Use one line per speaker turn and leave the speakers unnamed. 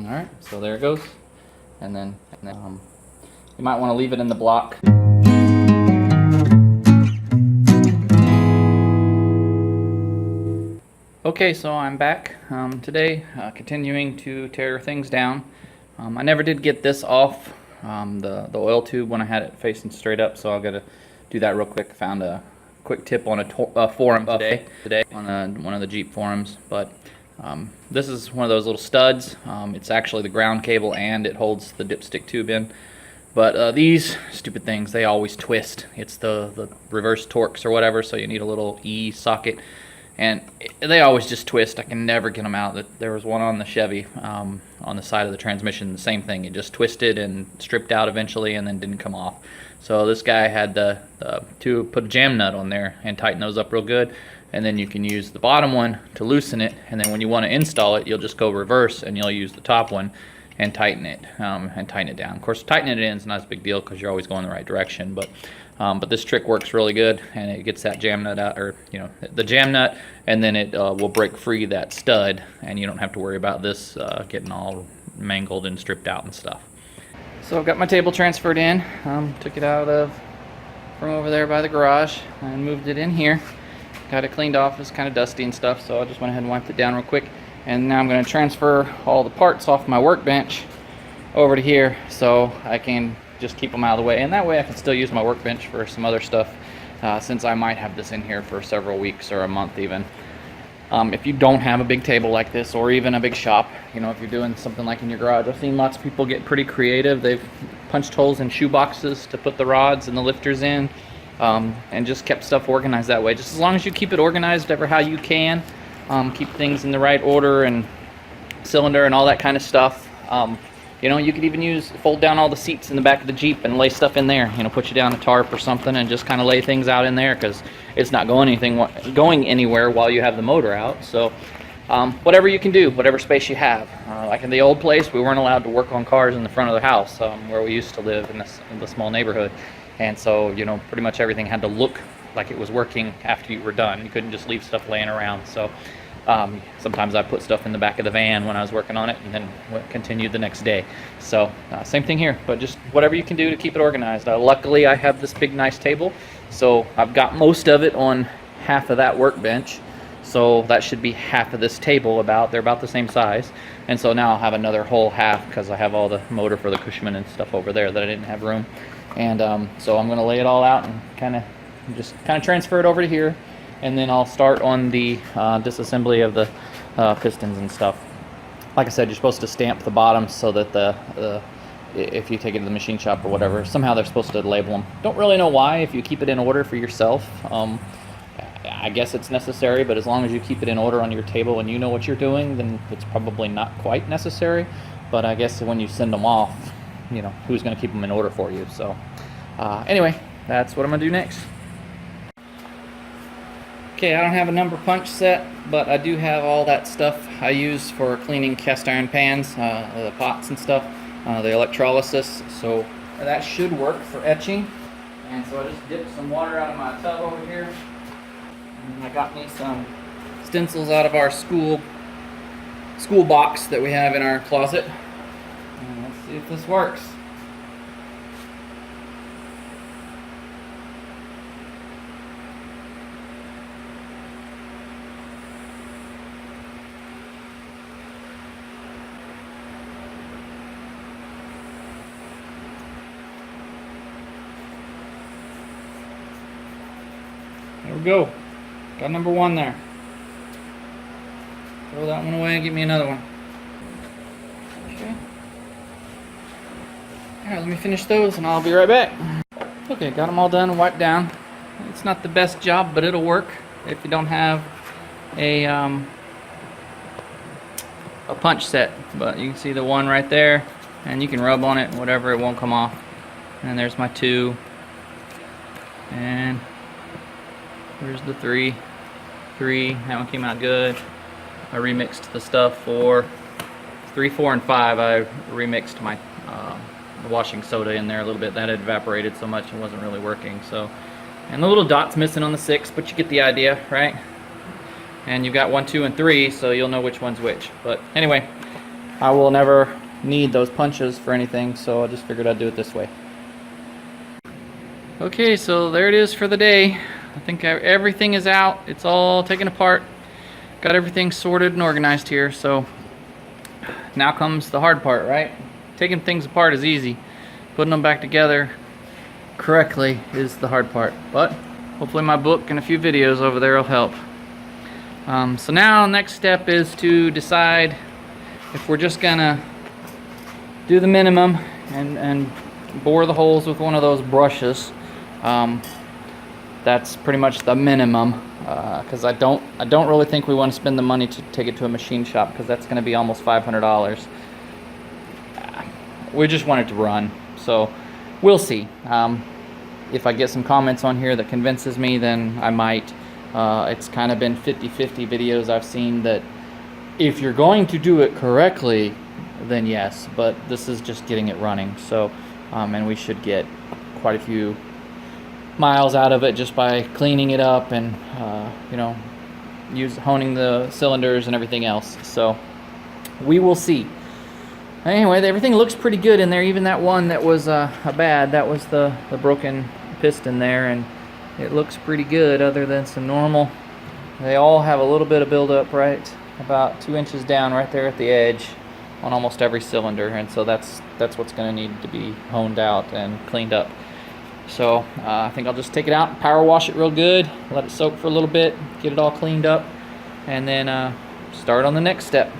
Alright, so there it goes. And then you might want to leave it in the block. Okay, so I'm back today, continuing to tear things down. I never did get this off the oil tube when I had it facing straight up, so I'll gotta do that real quick. Found a quick tip on a forum today on one of the Jeep forums, but this is one of those little studs. It's actually the ground cable and it holds the dipstick tube in. But these stupid things, they always twist. It's the reverse Torx or whatever, so you need a little E socket. And they always just twist. I can never get them out. There was one on the Chevy on the side of the transmission, the same thing. It just twisted and stripped out eventually and then didn't come off. So this guy had to put a jam nut on there and tighten those up real good. And then you can use the bottom one to loosen it. And then when you want to install it, you'll just go reverse and you'll use the top one and tighten it down. Of course, tightening it in is not a big deal because you're always going the right direction. But this trick works really good, and it gets that jam nut out, or the jam nut, and then it will break free that stud, and you don't have to worry about this getting all mangled and stripped out and stuff. So I've got my table transferred in. Took it out from over there by the garage and moved it in here. Got it cleaned off. It's kind of dusty and stuff, so I just went ahead and wiped it down real quick. And now I'm going to transfer all the parts off my workbench over to here so I can just keep them out of the way, and that way I can still use my workbench for some other stuff since I might have this in here for several weeks or a month even. If you don't have a big table like this, or even a big shop, if you're doing something like in your garage, I've seen lots of people get pretty creative. They've punched holes in shoe boxes to put the rods and the lifters in, and just kept stuff organized that way. Just as long as you keep it organized ever how you can, keep things in the right order and cylinder and all that kind of stuff. You could even fold down all the seats in the back of the Jeep and lay stuff in there. Put you down a tarp or something and just kind of lay things out in there, because it's not going anywhere while you have the motor out. So whatever you can do, whatever space you have. Like in the old place, we weren't allowed to work on cars in the front of the house where we used to live in the small neighborhood. And so, pretty much everything had to look like it was working after you were done. You couldn't just leave stuff laying around. So sometimes I put stuff in the back of the van when I was working on it, and then continued the next day. So same thing here, but just whatever you can do to keep it organized. Luckily I have this big nice table, so I've got most of it on half of that workbench, so that should be half of this table. They're about the same size. And so now I'll have another whole half because I have all the motor for the Cushman and stuff over there that I didn't have room. And so I'm going to lay it all out and kind of transfer it over to here. And then I'll start on the disassembly of the pistons and stuff. Like I said, you're supposed to stamp the bottoms so that if you take it to the machine shop or whatever, somehow they're supposed to label them. Don't really know why. If you keep it in order for yourself, I guess it's necessary, but as long as you keep it in order on your table and you know what you're doing, then it's probably not quite necessary. But I guess when you send them off, who's going to keep them in order for you? So anyway, that's what I'm going to do next. Okay, I don't have a number punch set, but I do have all that stuff I use for cleaning cast iron pans, the pots and stuff, the electrolysis, so that should work for etching. And so I just dipped some water out of my tub over here, and I got me some stencils out of our school box that we have in our closet. And let's see if this works. There we go. Got number one there. Throw that one away and get me another one. Okay. Alright, let me finish those and I'll be right back. Okay, got them all done and wiped down. It's not the best job, but it'll work if you don't have a punch set. But you can see the one right there, and you can rub on it and whatever, it won't come off. And there's my two. And here's the three. That one came out good. I remixed the stuff for 3, 4, and 5. I remixed my washing soda in there a little bit. That had evaporated so much it wasn't really working. So, and the little dot's missing on the 6, but you get the idea, right? And you've got 1, 2, and 3, so you'll know which one's which. But anyway, I will never need those punches for anything, so I just figured I'd do it this way. Okay, so there it is for the day. I think everything is out. It's all taken apart. Got everything sorted and organized here, so now comes the hard part, right? Taking things apart is easy. Putting them back together correctly is the hard part. But hopefully my book and a few videos over there will help. So now next step is to decide if we're just gonna do the minimum and bore the holes with one of those brushes. That's pretty much the minimum, because I don't really think we want to spend the money to take it to a machine shop, because that's going to be almost $500. We just want it to run, so we'll see. If I get some comments on here that convinces me, then I might. It's kind of been 50-50 videos I've seen that if you're going to do it correctly, then yes, but this is just getting it running. So and we should get quite a few miles out of it just by cleaning it up and you know, honing the cylinders and everything else. So we will see. Anyway, everything looks pretty good in there. Even that one that was bad, that was the broken piston there, and it looks pretty good other than some normal. They all have a little bit of buildup right about 2 inches down right there at the edge on almost every cylinder, and so that's what's going to need to be honed out and cleaned up. So I think I'll just take it out, power wash it real good, let it soak for a little bit, get it all cleaned up, and then start on the next step.